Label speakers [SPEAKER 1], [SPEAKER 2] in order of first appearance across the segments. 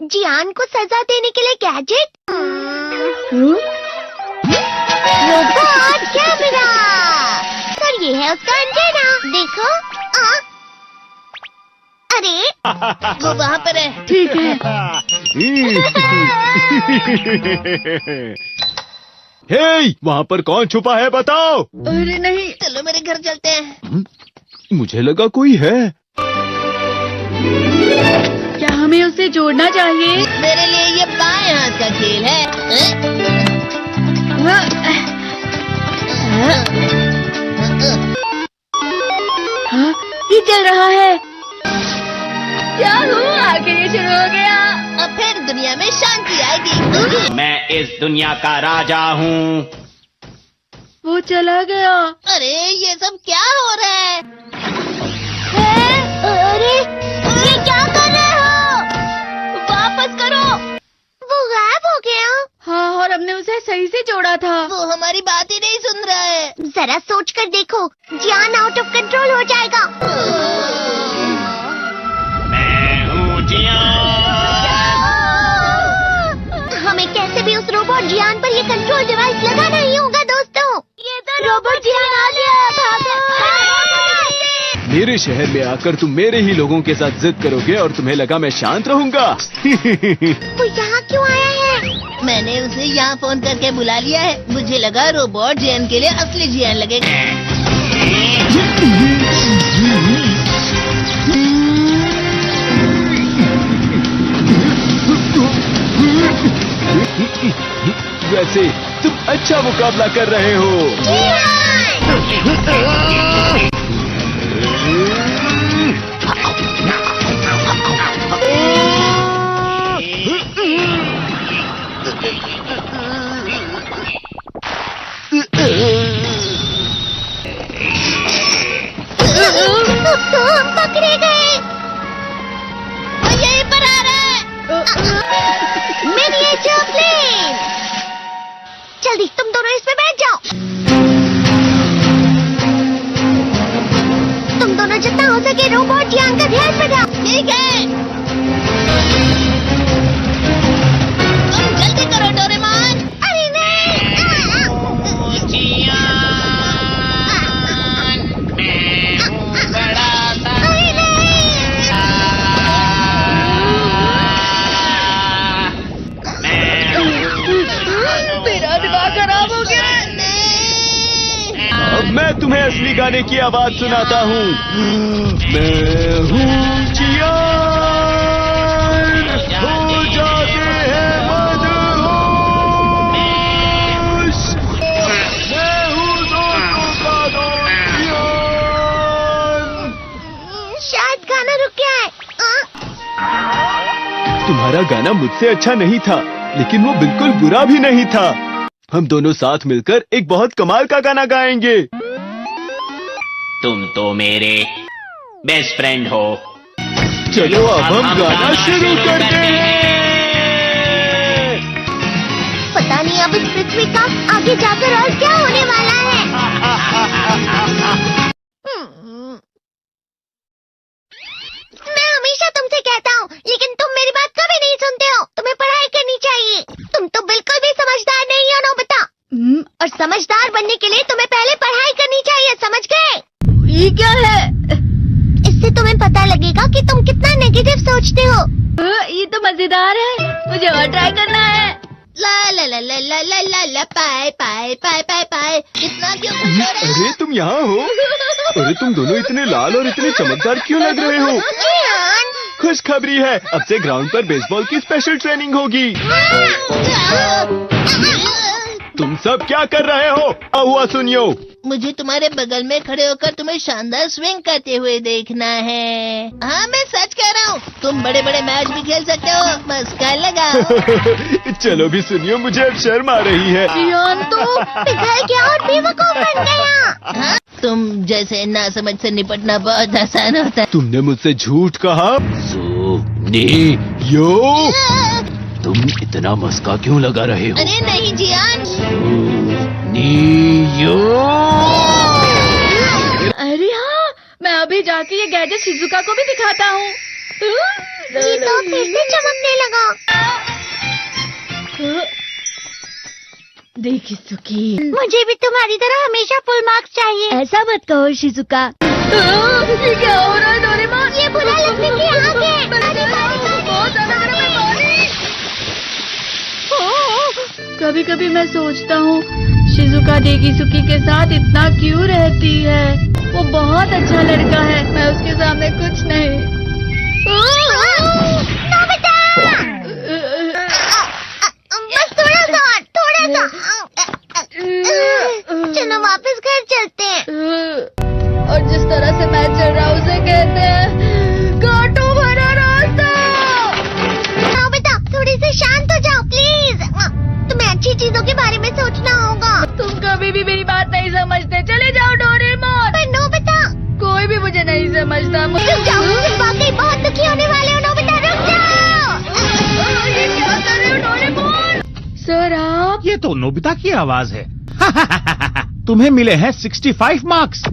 [SPEAKER 1] जियान को सजा देने के लिए गैजेट। Robot camera. और ये है उसका एंटेना। देखो। अरे वो वहाँ पर है।
[SPEAKER 2] ठीक है।
[SPEAKER 3] हे, वहाँ पर कौन छुपा है बताओ।
[SPEAKER 2] अरे नहीं।
[SPEAKER 1] चलो मेरे घर चलते हैं।
[SPEAKER 3] मुझे लगा कोई है।
[SPEAKER 2] क्या हमें उसे जोड़ना चाहिए?
[SPEAKER 1] मेरे लिए ये बाएं हाथ का खेल है।
[SPEAKER 2] हाँ, ये चल रहा है। क्या हुआ? आखिर ये शुरू हो गया।
[SPEAKER 1] अब फिर दुनिया में शांति आएगी।
[SPEAKER 4] मैं इस दुनिया का राजा हूँ।
[SPEAKER 2] वो चला गया।
[SPEAKER 1] अरे ये सब क्या हो रहा है? अरे ये क्या कर रहे हो?
[SPEAKER 2] वापस करो।
[SPEAKER 1] वो गायब हो गया।
[SPEAKER 2] हाँ, और हमने उसे सही से जोड़ा था।
[SPEAKER 1] वो हमारी बात ही नहीं सुन रहा है। जरा सोच कर देखो, जियान आउट ऑफ कंट्रोल हो जाएगा।
[SPEAKER 4] मैं हूँ जियान।
[SPEAKER 1] हमें कैसे भी उस रोबोट जियान पर ये कंट्रोल डिवाइस लगाना ही होगा दोस्तों। ये तो रोबोट जियान आ गया।
[SPEAKER 3] मेरे शहर में आकर तुम मेरे ही लोगों के साथ जिद करोगे और तुम्हें लगा मैं शांत रहूंगा।
[SPEAKER 1] वो यहाँ क्यों आया है? मैंने उसे यहाँ फोन करके बुला लिया है। मुझे लगा रोबोट जियान के लिए असली जियान लगेगा।
[SPEAKER 3] वैसे तुम अच्छा मुकाबला कर रहे हो।
[SPEAKER 1] तो हम पकड़े गए। वो यहीं पर आ रहा है। Miniature plane. जल्दी तुम दोनों इसमें बैठ जाओ। तुम दोनों जितना हो सके रोबोट जियान का ध्यान रखो। ठीक है। तुम जल्दी करो डोरेमोन। अरे नहीं।
[SPEAKER 4] जियान, मैं हूँ बड़ा सा।
[SPEAKER 1] अरे नहीं।
[SPEAKER 2] मेरा दिमाग खराब हो गया।
[SPEAKER 3] अब मैं तुम्हें असली गाने की आवाज सुनाता हूँ। मैं हूँ जियान, हो जाते हैं मदहोश। मैं हूँ दोस्तों का दोस्त जियान।
[SPEAKER 1] शायद गाना रुक गया है।
[SPEAKER 3] तुम्हारा गाना मुझसे अच्छा नहीं था, लेकिन वो बिल्कुल बुरा भी नहीं था। हम दोनों साथ मिलकर एक बहुत कमाल का गाना गाएंगे।
[SPEAKER 4] तुम तो मेरे बेस्ट फ्रेंड हो।
[SPEAKER 3] चलो अब हम गाना शुरू करते हैं।
[SPEAKER 1] पता नहीं अब इस पृथ्वी का आगे जाकर और क्या होने वाला है। मैं हमेशा तुमसे कहता हूँ, लेकिन तुम मेरी बात कभी नहीं सुनते हो। तुम्हें पढ़ाई करनी चाहिए। तुम तो बिल्कुल भी समझदार नहीं हो नोबिता। और समझदार बनने के लिए तुम्हें पहले पढ़ाई करनी चाहिए, समझ गए?
[SPEAKER 2] ये क्या है?
[SPEAKER 1] इससे तुम्हें पता लगेगा कि तुम कितना नेगेटिव सोचते हो।
[SPEAKER 2] ये तो मजेदार है। मुझे और ट्राई करना है।
[SPEAKER 1] ला ला ला ला ला ला ला ला पाए पाए पाए पाए पाए। कितना क्यों खुश हो रहे हो?
[SPEAKER 3] अरे तुम यहाँ हो? अरे तुम दोनों इतने लाल और इतने चमकदार क्यों लग रहे हो?
[SPEAKER 1] जियान।
[SPEAKER 3] खुशखबरी है, अब से ग्राउंड पर बेसबॉल की स्पेशल ट्रेनिंग होगी। तुम सब क्या कर रहे हो? हुआ सुनियो।
[SPEAKER 1] मुझे तुम्हारे बगल में खड़े होकर तुम्हें शानदार स्विंग करते हुए देखना है। हाँ मैं सच कह रहा हूँ। तुम बड़े बड़े मैच भी खेल सकते हो। मस्का लगाओ।
[SPEAKER 3] चलो भी सुनियो, मुझे अब शर्म आ रही है।
[SPEAKER 2] जियान तो
[SPEAKER 1] पिघल गया और बेवकूफ बन गया। हाँ? तुम जैसे नासमझ से निपटना बहुत आसान होता है।
[SPEAKER 3] तुमने मुझसे झूठ कहा। यो, तुम इतना मस्का क्यों लगा रहे हो?
[SPEAKER 1] अरे नहीं जियान।
[SPEAKER 3] यो।
[SPEAKER 2] अरे हाँ, मैं अभी जाके ये गैजेट शिजुका को भी दिखाता हूँ।
[SPEAKER 1] ये तो फिर से चमकने लगा।
[SPEAKER 2] देखी सुखी।
[SPEAKER 1] मुझे भी तुम्हारी तरह हमेशा फुल मार्क्स चाहिए।
[SPEAKER 2] ऐसा मत कहो शिजुका। ये क्या हो रहा है डोरेमोन?
[SPEAKER 1] ये बुरा लगने की आग है।
[SPEAKER 2] बहुत ज्यादा गर्म है पानी। कभी कभी मैं सोचता हूँ शिजुका डेकिसुकी के साथ इतना क्यों रहती है। वो बहुत अच्छा लड़का है, मैं उसके सामने कुछ नहीं।
[SPEAKER 1] नोबिता! बस थोड़ा सा। चलो वापस घर चलते हैं।
[SPEAKER 2] और जिस तरह से मैं चल रहा हूँ उसे कहते हैं कांटों भरा रास्ता।
[SPEAKER 1] नोबिता, थोड़ी सी शांत हो जाओ प्लीज। तुम्हें अच्छी चीजों के बारे में सोचना होगा।
[SPEAKER 2] तुम कभी भी मेरी बात नहीं समझते। चले जाओ डोरेमोन।
[SPEAKER 1] पर नोबिता,
[SPEAKER 2] कोई भी मुझे नहीं समझता।
[SPEAKER 1] रुक जाओ, तुम वाकई बहुत दुखी होने वाले हो। नोबिता रुक जाओ।
[SPEAKER 2] ये क्या कर रहे हो डोरेमोन? सर आप?
[SPEAKER 5] ये तो नोबिता की आवाज है। तुम्हें मिले हैं 65 मार्क्स।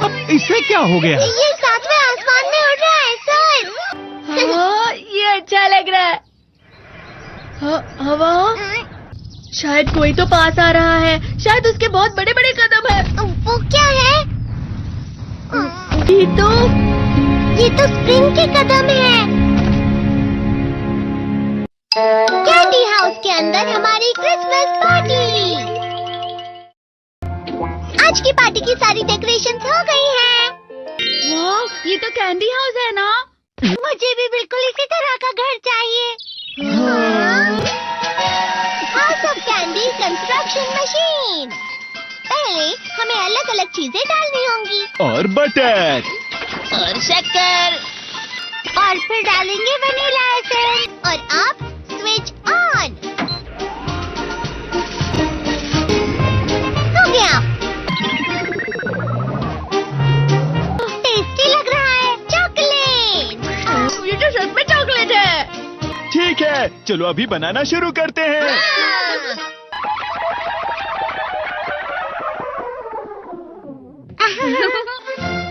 [SPEAKER 5] अब इसे क्या हो गया?
[SPEAKER 1] ये सातवें आसमान में उड़ रहा है सर।
[SPEAKER 2] हाँ, ये अच्छा लग रहा है। हवा? शायद कोई तो पास आ रहा है। शायद उसके बहुत बड़े बड़े कदम है।
[SPEAKER 1] वो क्या है? ये तो स्प्रिंग के कदम है। कैंडी हाउस के अंदर हमारी क्रिसमस पार्टी। आज की पार्टी की सारी डेकोरेशंस हो गई हैं।
[SPEAKER 2] वाह, ये तो कैंडी हाउस है ना?
[SPEAKER 1] मुझे भी बिल्कुल इसी तरह का घर चाहिए। House of candy construction machine. पहले हमें अलग अलग चीजें डालनी होंगी।
[SPEAKER 3] और बटर।
[SPEAKER 1] और शक्कर। और फिर डालेंगे वनीला एसेंस। और अब स्विच ऑन। हो गया। टेस्टी लग रहा है। चॉकलेट।
[SPEAKER 2] ये तो सच में चॉकलेट है।
[SPEAKER 3] ठीक है, चलो अभी बनाना शुरू करते हैं।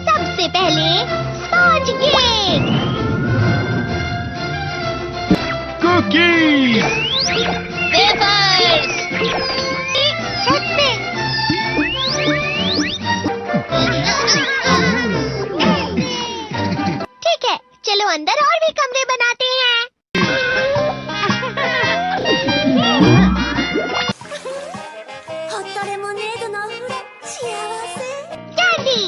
[SPEAKER 1] सबसे पहले स्पॉन्ज केक।
[SPEAKER 3] कुकीज।
[SPEAKER 1] वेफर्स। छत पे। ठीक है, चलो अंदर और भी कमरे बनाते हैं। कैंडी।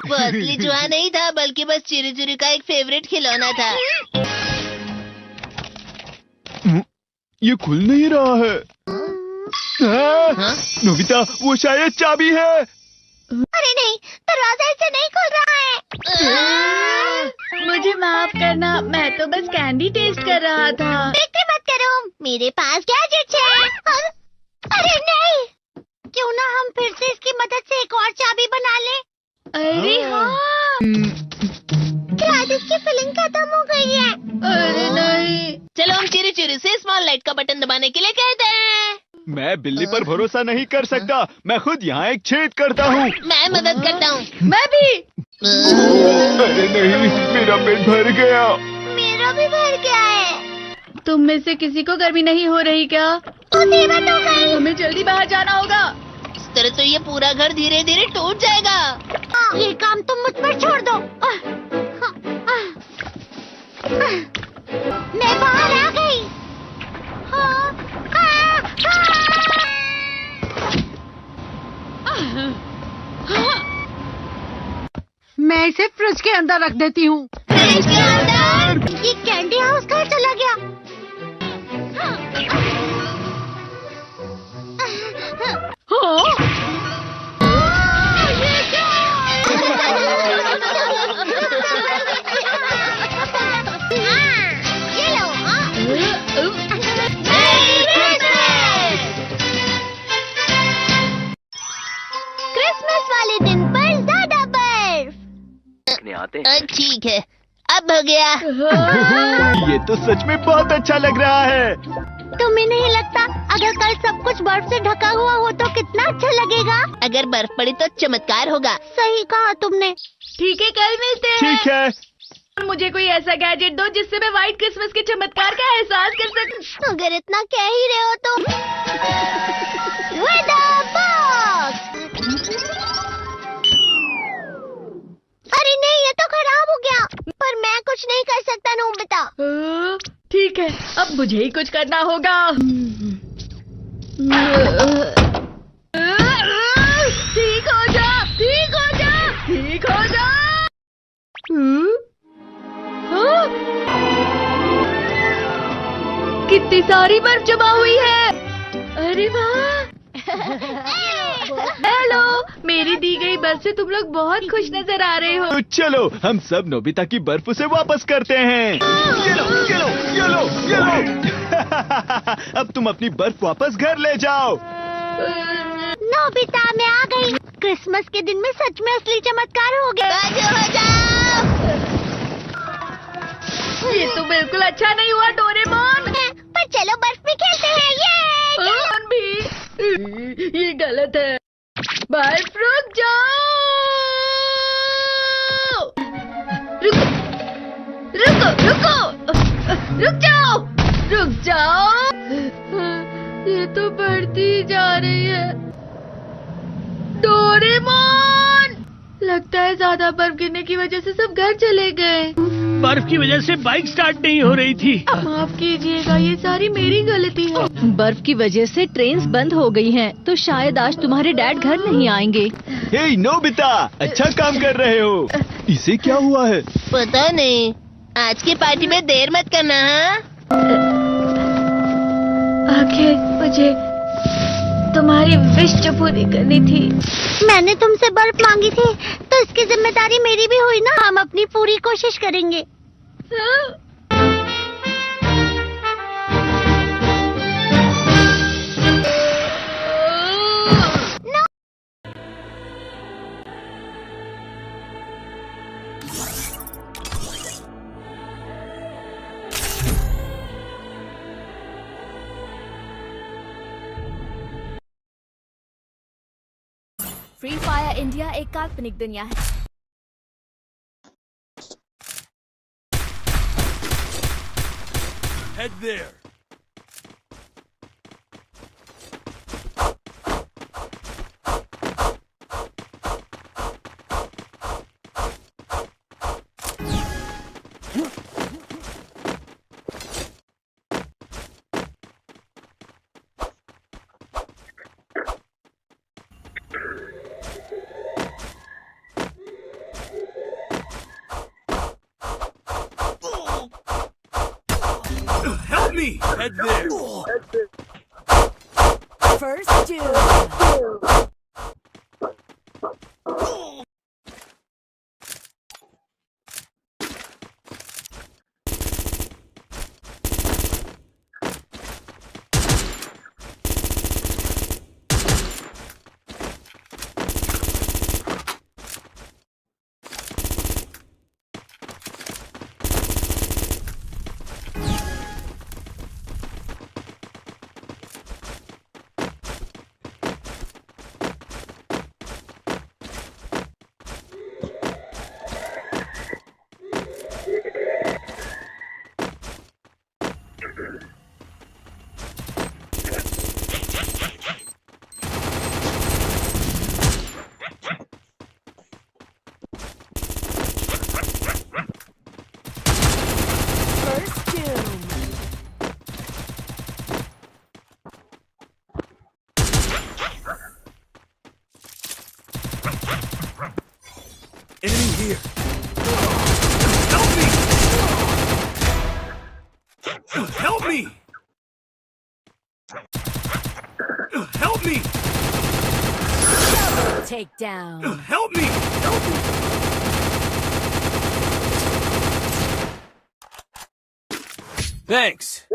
[SPEAKER 6] वो असली चूहा नहीं था, बल्कि बस चिरी चिरी का एक फेवरेट खिलौना था।
[SPEAKER 3] ये खुल नहीं रहा है। नोबिता, वो शायद चाबी है।
[SPEAKER 1] अरे नहीं, दरवाजा ऐसे नहीं खुल रहा है।
[SPEAKER 2] मुझे माफ करना, मैं तो बस कैंडी टेस्ट कर रहा था।
[SPEAKER 1] फिक्र मत करो, मेरे पास गैजेट्स है। अरे नहीं, क्यों ना हम फिर से इसकी मदद से एक और चाबी बना लें।
[SPEAKER 2] अरे हाँ।
[SPEAKER 1] शायद इसकी फिलिंग खत्म हो गई है।
[SPEAKER 2] अरे नहीं।
[SPEAKER 6] चलो हम चिरी चिरी से स्मॉल लाइट का बटन दबाने के लिए कहते हैं।
[SPEAKER 3] मैं बिल्ली पर भरोसा नहीं कर सकता। मैं खुद यहाँ एक छेद करता हूँ।
[SPEAKER 6] मैं मदद करता हूँ।
[SPEAKER 2] मैं भी।
[SPEAKER 3] अरे नहीं, मेरा पेट भर गया।
[SPEAKER 1] मेरा भी भर गया है।
[SPEAKER 2] तुम में से किसी को गर्मी नहीं हो रही क्या?
[SPEAKER 1] मुसीबत हो गई।
[SPEAKER 2] हमें जल्दी बाहर जाना होगा।
[SPEAKER 6] इस तरह तो ये पूरा घर धीरे धीरे टूट जाएगा।
[SPEAKER 1] ये काम तुम मुझ पर छोड़ दो। मैं बाहर आ गई।
[SPEAKER 7] मैं इसे फ्रिज के अंदर रख देती हूँ।
[SPEAKER 1] फ्रिज के अंदर? ये कैंडी हाउस कहाँ चला गया? ये क्या? ये लो। क्रिसमस वाले दिन पर ज्यादा बर्फ।
[SPEAKER 6] ठीक है, अब हो गया।
[SPEAKER 3] ये तो सच में बहुत अच्छा लग रहा है।
[SPEAKER 1] तुम्हें नहीं लगता अगर कल सब कुछ बर्फ से ढका हुआ हो तो कितना अच्छा लगेगा?
[SPEAKER 6] अगर बर्फ पड़ी तो चमत्कार होगा।
[SPEAKER 1] सही कहा तुमने।
[SPEAKER 2] ठीक है, कल मिलते हैं।
[SPEAKER 3] ठीक है।
[SPEAKER 2] मुझे कोई ऐसा गैजेट दो जिससे मैं व्हाइट क्रिसमस के चमत्कार का एहसास कर सकूं।
[SPEAKER 1] अगर इतना कह ही रहे हो तो वेदर बॉक्स। अरे नहीं, ये तो खराब हो गया। पर मैं कुछ नहीं कर सकता नोबिता।
[SPEAKER 2] ठीक है, अब मुझे ही कुछ करना होगा। ठीक हो जा, ठीक हो जा, ठीक हो जा। कितनी सारी बर्फ जमा हुई है। अरे वाह। हेलो, मेरी दी गई बर्फ से तुम लोग बहुत खुश नजर आ रहे हो।
[SPEAKER 3] तो चलो हम सब नोबिता की बर्फ उसे वापस करते हैं। ये लो, ये लो, ये लो, ये लो। अब तुम अपनी बर्फ वापस घर ले जाओ।
[SPEAKER 1] नोबिता, मैं आ गई। क्रिसमस के दिन में सच में असली चमत्कार हो गया।
[SPEAKER 6] बाजू हो जाओ।
[SPEAKER 2] ये तो बिल्कुल अच्छा नहीं हुआ डोरेमोन।
[SPEAKER 1] पर चलो बर्फ में खेलते हैं। ये
[SPEAKER 2] डोरेमोन भी, ये गलत है। बर्फ रुक जाओ। रुको, रुको, रुको, रुक जाओ, रुक जाओ। ये तो बढ़ती जा रही है। डोरेमोन, लगता है ज्यादा बर्फ गिरने की वजह से सब घर चले गए।
[SPEAKER 5] बर्फ की वजह से बाइक स्टार्ट नहीं हो रही थी।
[SPEAKER 2] माफ कीजिएगा, ये सारी मेरी गलती है।
[SPEAKER 8] बर्फ की वजह से ट्रेन्स बंद हो गई हैं, तो शायद आज तुम्हारे डैड घर नहीं आएंगे।
[SPEAKER 3] हे नोबिता, अच्छा काम कर रहे हो। इसे क्या हुआ है?
[SPEAKER 6] पता नहीं। आज की पार्टी में देर मत करना। हाँ,
[SPEAKER 2] आखिर मुझे तुम्हारी विश जो पूरी करनी थी।
[SPEAKER 1] मैंने तुमसे बर्फ मांगी थी तो इसकी जिम्मेदारी मेरी भी हुई ना। हम अपनी पूरी कोशिश करेंगे।
[SPEAKER 9] फ्री फायर इंडिया एक काल्पनिक दुनिया है।
[SPEAKER 10] Head there. Help me! Head there.
[SPEAKER 9] First dude.
[SPEAKER 10] Enemy here. Help me! Help me!
[SPEAKER 9] Take down.
[SPEAKER 10] Help me! Help me! Thanks.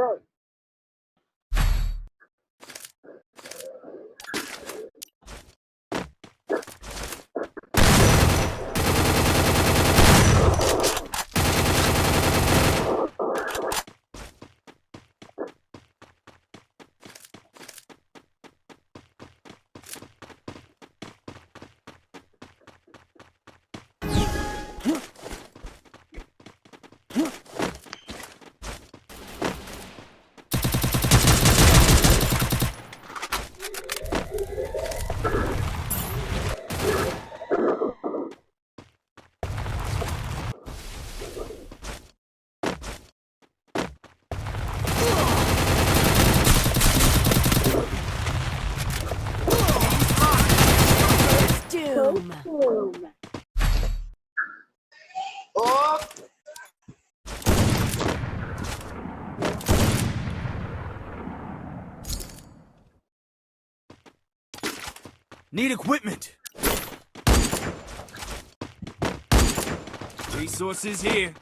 [SPEAKER 10] Need equipment. Resources here.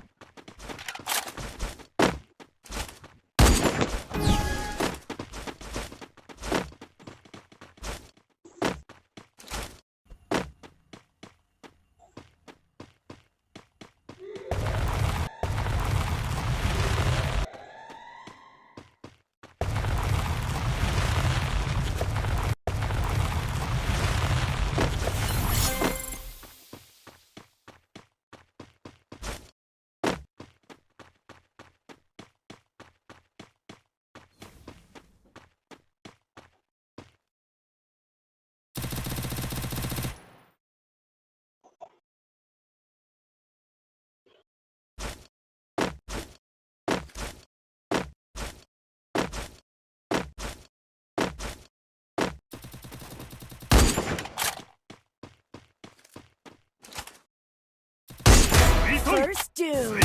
[SPEAKER 9] First doom.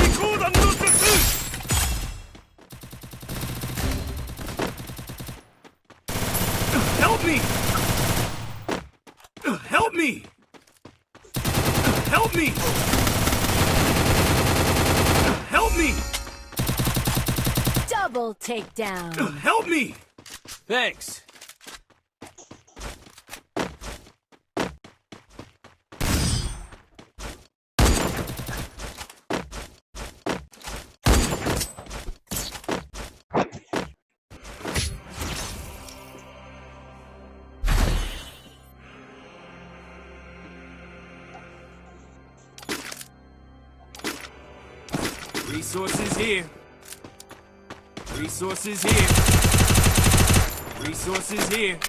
[SPEAKER 10] Help me! Help me! Help me! Help me!
[SPEAKER 9] Double takedown.
[SPEAKER 10] Help me! Thanks. Resources here. Resources here. Resources here.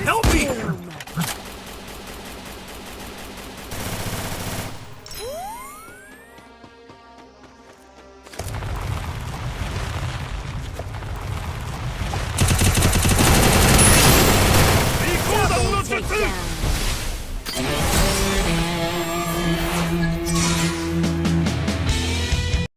[SPEAKER 10] Help me!